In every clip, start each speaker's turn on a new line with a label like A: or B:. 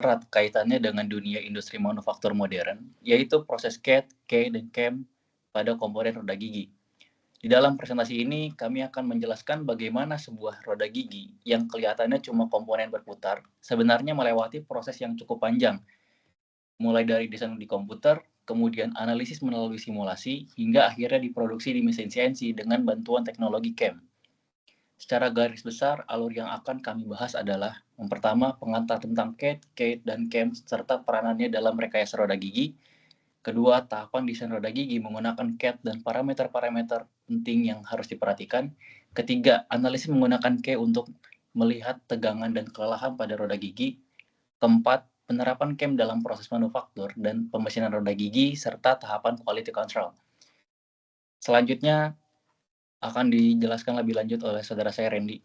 A: erat kaitannya dengan dunia industri manufaktur modern, yaitu proses CAD, CAM, dan CAM pada komponen roda gigi. Di dalam presentasi ini, kami akan menjelaskan bagaimana sebuah roda gigi yang kelihatannya cuma komponen berputar, sebenarnya melewati proses yang cukup panjang, mulai dari desain di komputer, kemudian analisis melalui simulasi, hingga akhirnya diproduksi di mesin CNC dengan bantuan teknologi CAM. Secara garis besar, alur yang akan kami bahas adalah yang pertama, pengantar tentang CAD, CAD, dan CAM serta peranannya dalam rekayasa roda gigi. Kedua, tahapan desain roda gigi menggunakan CAD dan parameter-parameter penting yang harus diperhatikan. Ketiga, analisis menggunakan CAD untuk melihat tegangan dan kelelahan pada roda gigi. Keempat, penerapan CAM dalam proses manufaktur dan pemesinan roda gigi serta tahapan quality control. Selanjutnya akan dijelaskan lebih lanjut oleh saudara saya Randy.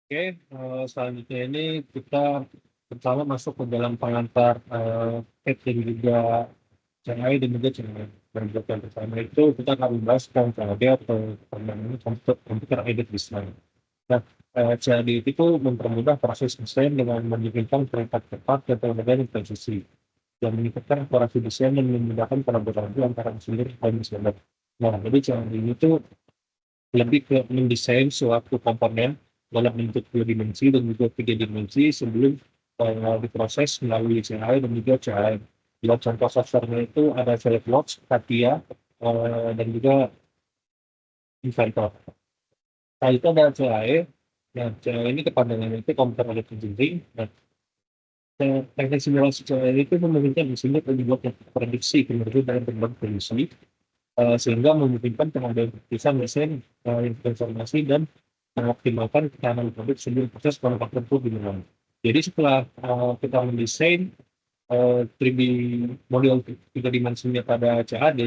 B: Oke, selanjutnya ini kita pertama masuk ke dalam pengantar CAD dan juga CAI dan juga CAI. Dan buat yang pertama itu kita akan membahas tentang CAD atau namanya computer aided design. Nah, CAD itu mempermudah proses desain dengan memungkinkan perangkat cepat dan teknologi yang presisi dan meningkatkan akurasi desain dan memudahkan kolaborasi antara engineer dan desainer. Nah, jadi CAD itu lebih ke mendesain suatu komponen dalam bentuk 2 dimensi dan juga 3 dimensi sebelum diproses melalui CAI dan juga CAI. Bila contoh software-nya itu ada SolidWorks, CATIA, dan juga Inventor. Nah, itu ada CAI. Nah, CAI ini kepanjangannya itu Computer Aided Engineering. Nah, teknik simulasi CAI itu memungkinkan engineer untuk membuat prediksi kinerja dalam berbagai kondisi, sehingga memungkinkan pengambilan keputusan desain informasi dan mengoptimalkan ketahanan produk sebelum proses manufaktur itu dimulai. Jadi setelah kita mendesain 3D model 3 dimensinya pada CAD,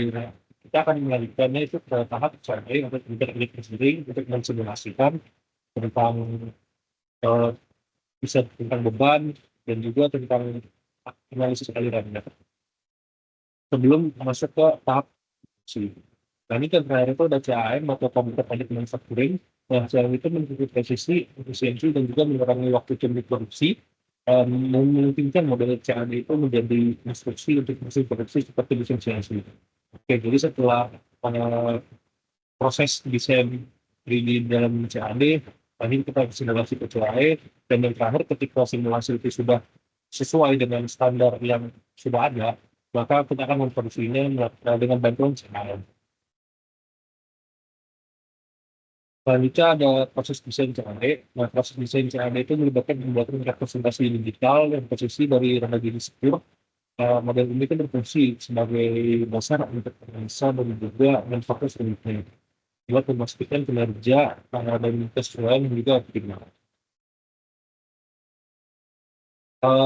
B: kita akan melanjutkannya itu ke tahap CAD atau computer aided engineering untuk mensimulasikan tentang bisa tentang beban dan juga tentang analisis alirannya sebelum masuk ke tahap produksi. Nah, ini kan terakhir itu ada CAM atau Computer Aided Manufacturing. Nah, CAM itu memiliki presisi, efisiensi, dan juga mengurangi waktu teknik produksi, memungkinkan model CAD itu menjadi instruksi untuk mesin produksi seperti mesin CNC. Oke, jadi setelah proses desain di dalam CAD, tadi kita simulasi ke CAE, dan yang terakhir ketika simulasi itu sudah sesuai dengan standar yang sudah ada, maka kita akan memproduksinya dengan bantuan CAE. Selanjutnya ada proses desain CAD. Nah, proses desain CAD itu melibatkan pembuatan representasi digital yang presisi dari roda gigi secure. Model ini kan berfungsi sebagai dasar untuk analisa dan juga menfokus unitnya buat memastikan kinerja dan kesesuaian yang juga optimal.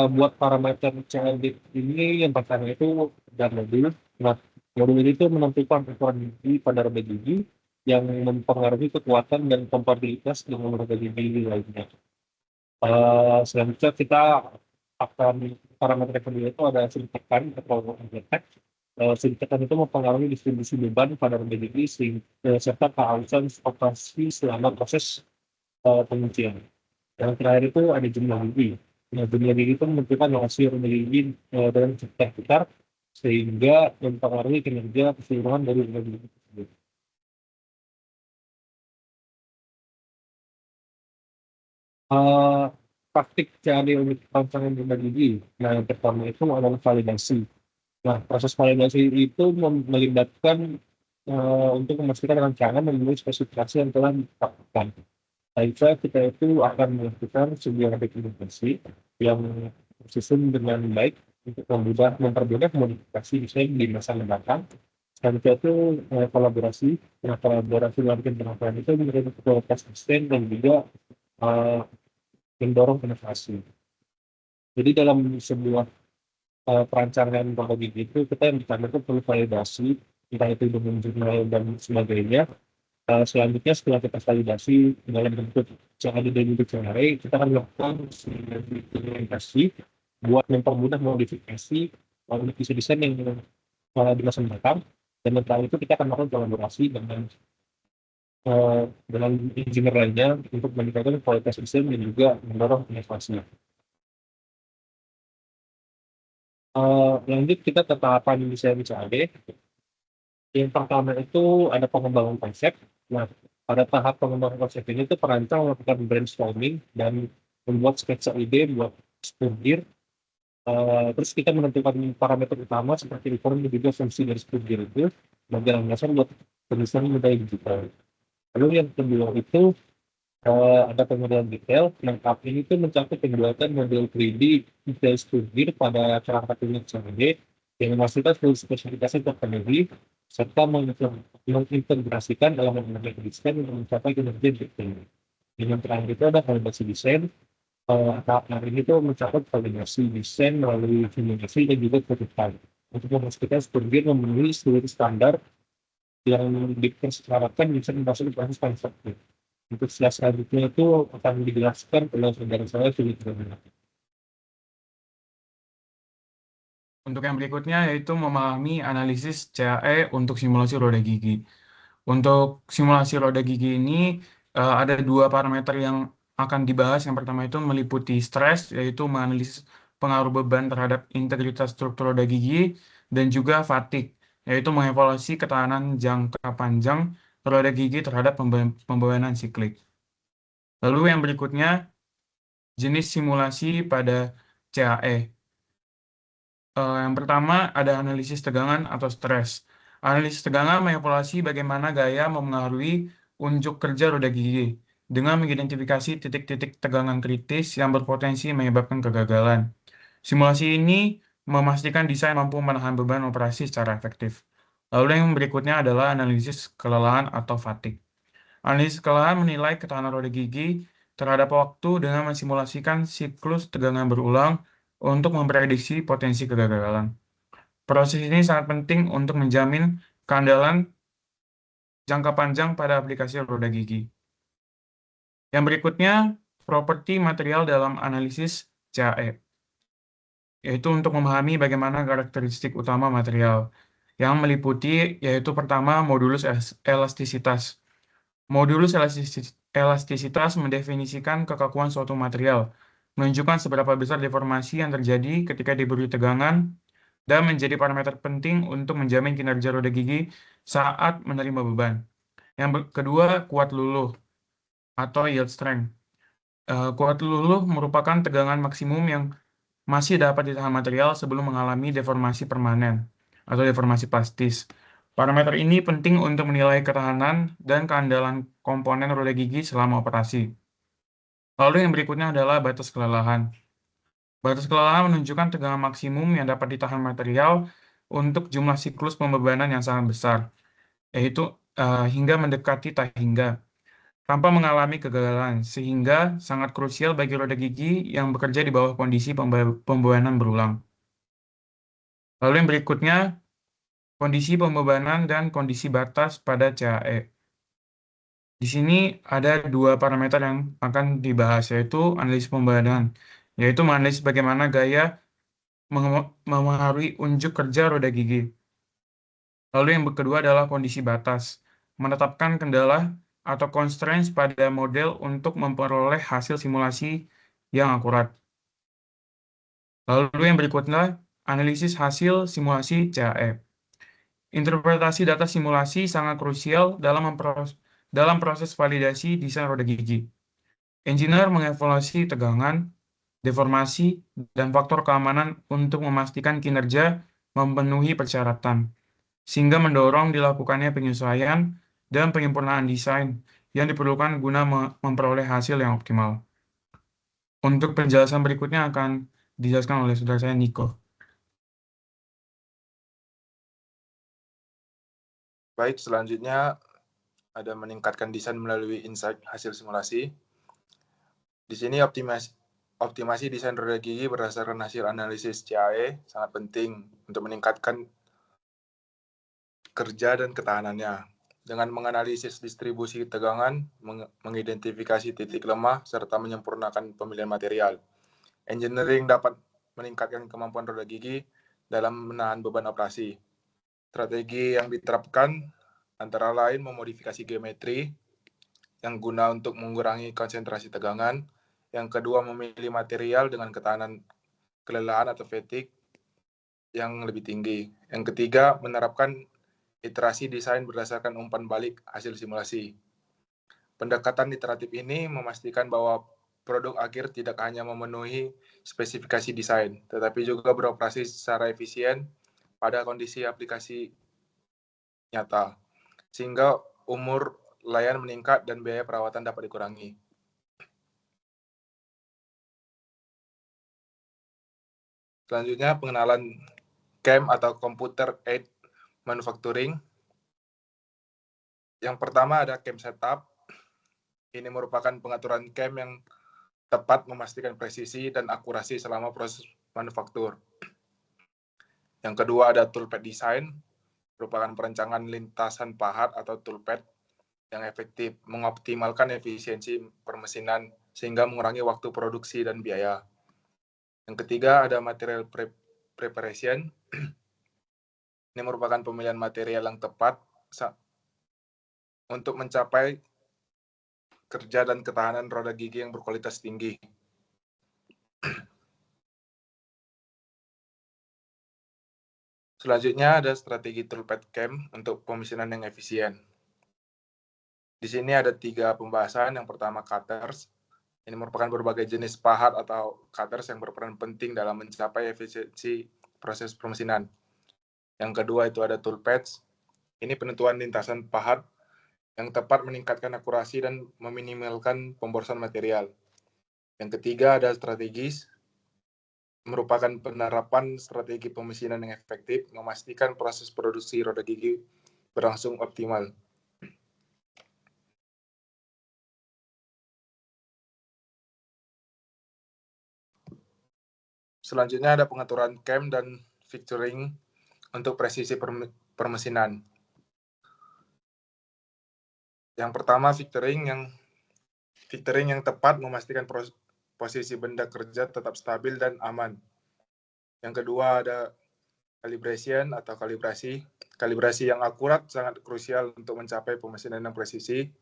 B: Buat parameter CAD ini yang pertama itu dan modul. Nah, modul ini tuh menentukan ukuran gigi pada roda gigi yang mempengaruhi kekuatan dan kompatibilitas dengan roda gigi lainnya. Selanjutnya kita akan parameter kedua itu ada sudut tekan atau angle-tekan. Sudut tekan itu mempengaruhi distribusi beban pada roda gigi serta kehalusan operasi selama proses pengujian. Yang terakhir itu ada jumlah gigi. Nah, jumlah gigi itu menentukan lokasi roda gigi dalam sekitar sehingga mempengaruhi kinerja keseluruhan dari roda gigi tersebut. Praktik CAD untuk rancangan roda gigi. Nah, yang pertama itu adalah validasi. Nah, proses validasi itu melibatkan untuk memastikan rancangan dan memenuhi spesifikasi yang telah ditetapkan. Selanjutnya kita itu akan melakukan sebuah dokumentasi yang tersusun dengan baik untuk mempermudah modifikasi desain di masa mendatang. Selanjutnya itu kolaborasi. Nah, kolaborasi dalam penerapan itu menjadi kualitas desain dan juga mendorong inovasi. Jadi dalam sebuah perancangan roda gigi itu kita yang pertama itu perlu validasi, entah itu dengan jurnal dan sebagainya. Selanjutnya setelah kita validasi dalam bentuk CAD dan juga CAE, kita akan melakukan implementasi buat mempermudah modifikasi untuk isi desain yang di masa mendatang. Dan setelah itu kita akan melakukan kolaborasi dengan dengan engineer lainnya untuk meningkatkan kualitas desain dan juga mendorong inovasi. Lanjut kita ke tahapan desain CAD. Yang pertama itu ada pengembangan konsep. Nah, pada tahap pengembangan konsep ini tuh perancang melakukan brainstorming dan membuat sketsa ide buat spurgir. Terus kita menentukan parameter utama seperti reform dan juga fungsi dari spurgir itu sebagai landasan buat penyusunan model digital. Lalu yang kedua itu ada pengerjaan detail. Yang tahap ini tuh mencakup pembuatan model 3D detail spurgir pada perangkat lunak CAD yang memastikan seluruh spesifikasi terpenuhi serta mengintegrasikan elemen-elemen desain untuk mencapai kinerja detail. Dan yang terakhir itu ada validasi desain. Tahap ini tuh mencakup validasi desain melalui simulasi dan juga prototype untuk memastikan spurgir memenuhi seluruh standar yang dipersyaratkan bisa dimasuki proses konstruktif. Untuk selanjutnya itu akan dijelaskan oleh saudara saya Philip Dominic.
C: Untuk yang berikutnya yaitu memahami analisis CAE untuk simulasi roda gigi. Untuk simulasi roda gigi ini ada dua parameter yang akan dibahas. Yang pertama itu meliputi stres, yaitu menganalisis pengaruh beban terhadap integritas struktur roda gigi, dan juga fatigue, yaitu mengevaluasi ketahanan jangka panjang roda gigi terhadap pembebanan siklik. Lalu yang berikutnya, jenis simulasi pada CAE. Yang pertama ada analisis tegangan atau stres. Analisis tegangan mengevaluasi bagaimana gaya mempengaruhi unjuk kerja roda gigi dengan mengidentifikasi titik-titik tegangan kritis yang berpotensi menyebabkan kegagalan. Simulasi ini memastikan desain mampu menahan beban operasi secara efektif. Lalu yang berikutnya adalah analisis kelelahan atau fatigue. Analisis kelelahan menilai ketahanan roda gigi terhadap waktu dengan mensimulasikan siklus tegangan berulang untuk memprediksi potensi kegagalan. Proses ini sangat penting untuk menjamin keandalan jangka panjang pada aplikasi roda gigi. Yang berikutnya, properti material dalam analisis CAE, yaitu untuk memahami bagaimana karakteristik utama material, yang meliputi yaitu pertama modulus elastisitas. Modulus elastisitas mendefinisikan kekakuan suatu material, menunjukkan seberapa besar deformasi yang terjadi ketika diberi tegangan, dan menjadi parameter penting untuk menjamin kinerja roda gigi saat menerima beban. Yang kedua, kuat luluh atau yield strength. Kuat luluh merupakan tegangan maksimum yang masih dapat ditahan material sebelum mengalami deformasi permanen atau deformasi plastis. Parameter ini penting untuk menilai ketahanan dan keandalan komponen roda gigi selama operasi. Lalu yang berikutnya adalah batas kelelahan. Batas kelelahan menunjukkan tegangan maksimum yang dapat ditahan material untuk jumlah siklus pembebanan yang sangat besar, yaitu hingga mendekati tak hingga, tanpa mengalami kegagalan, sehingga sangat krusial bagi roda gigi yang bekerja di bawah kondisi pembebanan berulang. Lalu yang berikutnya, kondisi pembebanan dan kondisi batas pada CAE. Di sini ada dua parameter yang akan dibahas, yaitu analisis pembebanan, yaitu menganalisis bagaimana gaya memengaruhi unjuk kerja roda gigi. Lalu yang kedua adalah kondisi batas, menetapkan kendala atau constraints pada model untuk memperoleh hasil simulasi yang akurat. Lalu yang berikutnya, analisis hasil simulasi CAE. Interpretasi data simulasi sangat krusial dalam proses validasi desain roda gigi. Engineer mengevaluasi tegangan, deformasi, dan faktor keamanan untuk memastikan kinerja memenuhi persyaratan, sehingga mendorong dilakukannya penyesuaian dan penyempurnaan desain yang diperlukan guna memperoleh hasil yang optimal. Untuk penjelasan berikutnya akan dijelaskan oleh saudara saya Nico.
D: Baik, selanjutnya ada meningkatkan desain melalui insight hasil simulasi. Di sini optimasi desain roda gigi berdasarkan hasil analisis CAE sangat penting untuk meningkatkan kerja dan ketahanannya. Dengan menganalisis distribusi tegangan, mengidentifikasi titik lemah, serta menyempurnakan pemilihan material. Engineering dapat meningkatkan kemampuan roda gigi dalam menahan beban operasi. Strategi yang diterapkan antara lain memodifikasi geometri yang guna untuk mengurangi konsentrasi tegangan. Yang kedua, memilih material dengan ketahanan kelelahan atau fatigue yang lebih tinggi. Yang ketiga, menerapkan iterasi desain berdasarkan umpan balik hasil simulasi. Pendekatan iteratif ini memastikan bahwa produk akhir tidak hanya memenuhi spesifikasi desain, tetapi juga beroperasi secara efisien pada kondisi aplikasi nyata, sehingga umur layan meningkat dan biaya perawatan dapat dikurangi. Selanjutnya, pengenalan CAM atau Computer Aided Manufacturing. Yang pertama ada CAM Setup. Ini merupakan pengaturan CAM yang tepat memastikan presisi dan akurasi selama proses manufaktur. Yang kedua ada Toolpad Design, merupakan perencanaan lintasan pahat atau toolpad yang efektif, mengoptimalkan efisiensi permesinan sehingga mengurangi waktu produksi dan biaya. Yang ketiga ada Material Preparation. Ini merupakan pemilihan material yang tepat untuk mencapai kerja dan ketahanan roda gigi yang berkualitas tinggi. Selanjutnya ada strategi toolpad CAM untuk pemesinan yang efisien. Di sini ada 3 pembahasan. Yang pertama cutters. Ini merupakan berbagai jenis pahat atau cutters yang berperan penting dalam mencapai efisiensi proses pemesinan. Yang kedua itu ada toolpads. Ini penentuan lintasan pahat yang tepat meningkatkan akurasi dan meminimalkan pemborosan material. Yang ketiga ada strategis, merupakan penerapan strategi pemesinan yang efektif, memastikan proses produksi roda gigi berlangsung optimal. Selanjutnya ada pengaturan CAM dan fixturing untuk presisi permesinan. Yang pertama fixturing yang tepat memastikan posisi benda kerja tetap stabil dan aman. Yang kedua ada calibration atau kalibrasi. Kalibrasi yang akurat sangat krusial untuk mencapai pemesinan yang presisi.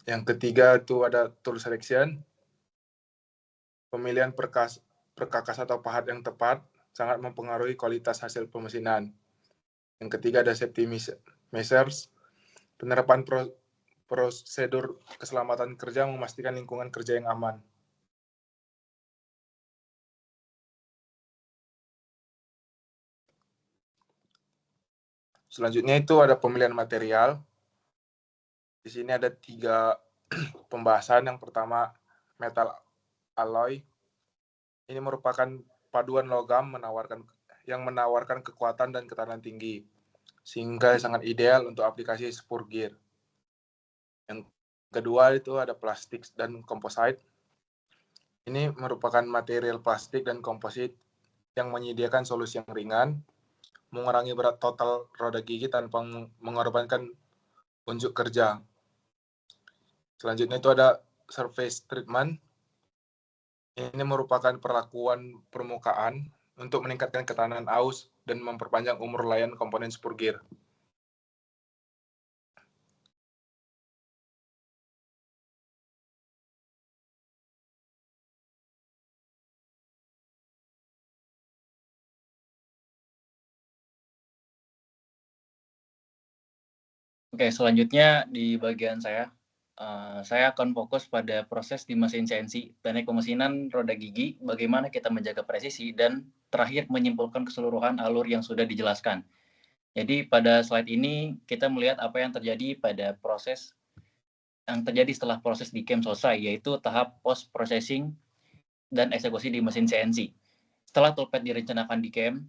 D: Yang ketiga itu ada tool selection. Pemilihan perkakas atau pahat yang tepat sangat mempengaruhi kualitas hasil pemesinan. Yang ketiga ada safety measures. Penerapan prosedur keselamatan kerja memastikan lingkungan kerja yang aman. Selanjutnya itu ada pemilihan material. Di sini ada 3 pembahasan. Yang pertama metal alloy. Ini merupakan paduan logam yang menawarkan kekuatan dan ketahanan tinggi, sehingga sangat ideal untuk aplikasi spur gear. Yang kedua itu ada plastik dan composite. Ini merupakan material plastik dan komposit yang menyediakan solusi yang ringan, mengurangi berat total roda gigi tanpa mengorbankan unjuk kerja. Selanjutnya itu ada surface treatment. Ini merupakan perlakuan permukaan untuk meningkatkan ketahanan aus dan memperpanjang umur layan komponen spur gear.
A: Oke, selanjutnya di bagian saya akan fokus pada proses di mesin CNC, teknik pemesinan roda gigi, bagaimana kita menjaga presisi, dan terakhir menyimpulkan keseluruhan alur yang sudah dijelaskan. Jadi pada slide ini kita melihat apa yang terjadi pada proses yang terjadi setelah proses di CAM selesai, yaitu tahap post-processing dan eksekusi di mesin CNC. Setelah toolpad direncanakan di CAM,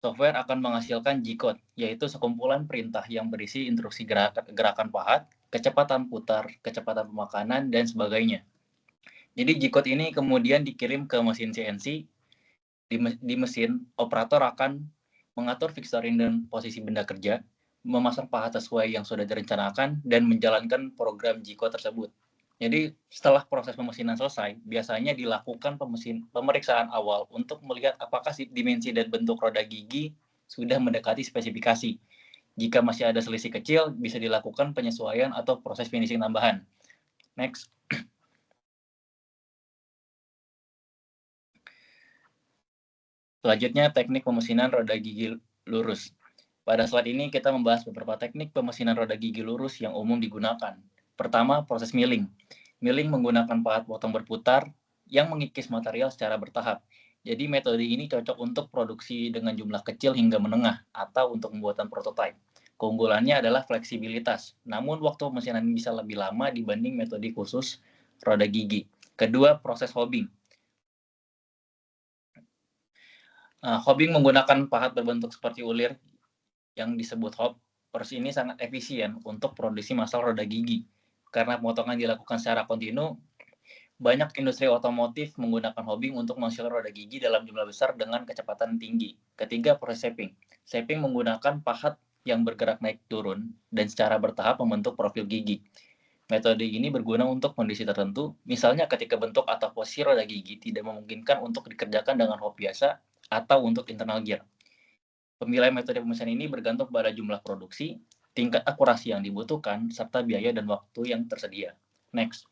A: software akan menghasilkan G-code, yaitu sekumpulan perintah yang berisi instruksi gerakan pahat, kecepatan putar, kecepatan pemakanan, dan sebagainya. Jadi G-code ini kemudian dikirim ke mesin CNC. Di mesin, operator akan mengatur fixturing dan posisi benda kerja, memasang pahat sesuai yang sudah direncanakan, dan menjalankan program G-code tersebut. Jadi setelah proses pemesinan selesai, biasanya dilakukan pemeriksaan awal untuk melihat apakah dimensi dan bentuk roda gigi sudah mendekati spesifikasi. Jika masih ada selisih kecil, bisa dilakukan penyesuaian atau proses finishing tambahan. Next. Selanjutnya, teknik pemesinan roda gigi lurus. Pada slide ini kita membahas beberapa teknik pemesinan roda gigi lurus yang umum digunakan. Pertama, proses milling. Milling menggunakan pahat potong berputar yang mengikis material secara bertahap. Jadi metode ini cocok untuk produksi dengan jumlah kecil hingga menengah atau untuk pembuatan prototipe. Keunggulannya adalah fleksibilitas, namun waktu pemesinan bisa lebih lama dibanding metode khusus roda gigi. Kedua, proses hobbing. Hobbing menggunakan pahat berbentuk seperti ulir yang disebut hop. Proses ini sangat efisien untuk produksi massal roda gigi. Karena pemotongan dilakukan secara kontinu, banyak industri otomotif menggunakan hobbing untuk menghasilkan roda gigi dalam jumlah besar dengan kecepatan tinggi. Ketiga, proses shaping. Shaping menggunakan pahat yang bergerak naik turun dan secara bertahap membentuk profil gigi. Metode ini berguna untuk kondisi tertentu, misalnya ketika bentuk atau posisi roda gigi tidak memungkinkan untuk dikerjakan dengan hop biasa atau untuk internal gear. Pemilihan metode pemesinan ini bergantung pada jumlah produksi, tingkat akurasi yang dibutuhkan, serta biaya dan waktu yang tersedia. Next.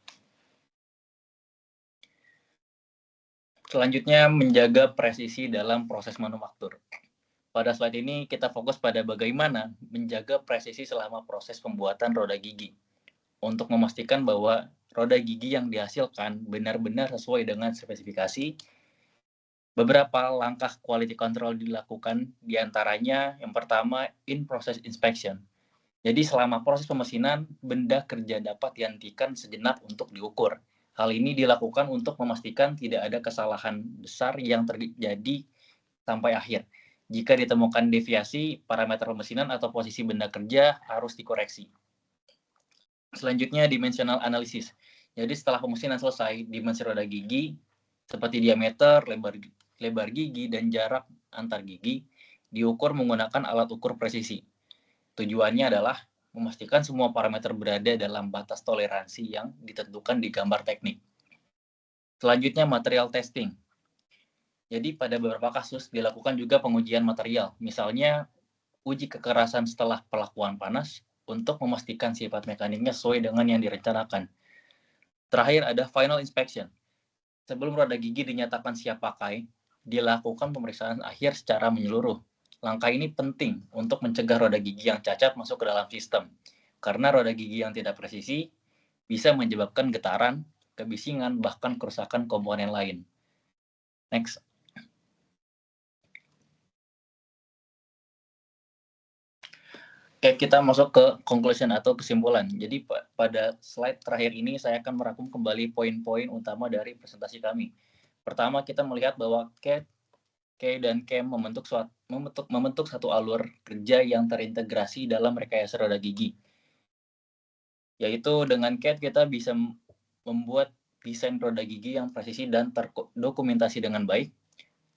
A: Selanjutnya, menjaga presisi dalam proses manufaktur. Pada slide ini kita fokus pada bagaimana menjaga presisi selama proses pembuatan roda gigi. Untuk memastikan bahwa roda gigi yang dihasilkan benar-benar sesuai dengan spesifikasi, beberapa langkah quality control dilakukan, diantaranya yang pertama, in-process inspection. Jadi selama proses pemesinan, benda kerja dapat dihentikan sejenak untuk diukur. Hal ini dilakukan untuk memastikan tidak ada kesalahan besar yang terjadi sampai akhir. Jika ditemukan deviasi, parameter pemesinan atau posisi benda kerja harus dikoreksi. Selanjutnya, dimensional analysis. Jadi setelah pemesinan selesai, dimensi roda gigi, seperti diameter, lebar gigi, dan jarak antar gigi, diukur menggunakan alat ukur presisi. Tujuannya adalah memastikan semua parameter berada dalam batas toleransi yang ditentukan di gambar teknik. Selanjutnya, material testing. Jadi pada beberapa kasus dilakukan juga pengujian material, misalnya uji kekerasan setelah perlakuan panas untuk memastikan sifat mekaniknya sesuai dengan yang direncanakan. Terakhir ada final inspection. Sebelum roda gigi dinyatakan siap pakai, dilakukan pemeriksaan akhir secara menyeluruh. Langkah ini penting untuk mencegah roda gigi yang cacat masuk ke dalam sistem, karena roda gigi yang tidak presisi bisa menyebabkan getaran, kebisingan, bahkan kerusakan komponen lain. Next. Oke, kita masuk ke conclusion atau kesimpulan. Jadi pada slide terakhir ini saya akan merangkum kembali poin-poin utama dari presentasi kami. Pertama, kita melihat bahwa CAD, dan CAM membentuk satu alur kerja yang terintegrasi dalam rekayasa roda gigi. Yaitu dengan CAD kita bisa membuat desain roda gigi yang presisi dan terdokumentasi dengan baik.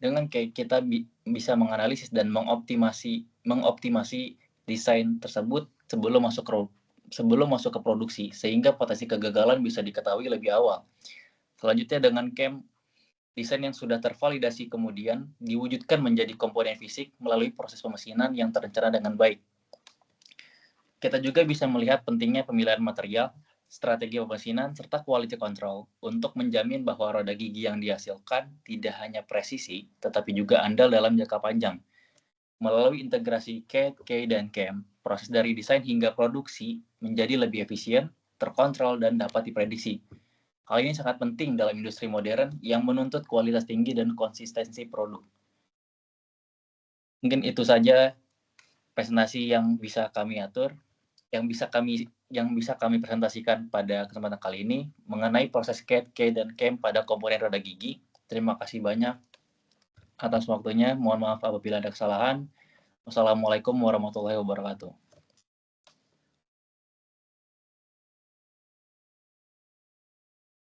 A: Dengan CAD kita bisa menganalisis dan mengoptimasi desain tersebut sebelum masuk ke produksi, sehingga potensi kegagalan bisa diketahui lebih awal. Selanjutnya dengan CAM, desain yang sudah tervalidasi kemudian diwujudkan menjadi komponen fisik melalui proses pemesinan yang terencana dengan baik. Kita juga bisa melihat pentingnya pemilihan material, strategi pemesinan, serta quality control untuk menjamin bahwa roda gigi yang dihasilkan tidak hanya presisi, tetapi juga andal dalam jangka panjang. Melalui integrasi CAD, dan CAM, proses dari desain hingga produksi menjadi lebih efisien, terkontrol, dan dapat diprediksi. Hal ini sangat penting dalam industri modern yang menuntut kualitas tinggi dan konsistensi produk. Mungkin itu saja presentasi yang bisa kami atur, yang bisa kami presentasikan pada kesempatan kali ini mengenai proses CAD, dan CAM pada komponen roda gigi. Terima kasih banyak atas waktunya. Mohon maaf apabila ada kesalahan. Wassalamualaikum warahmatullahi wabarakatuh.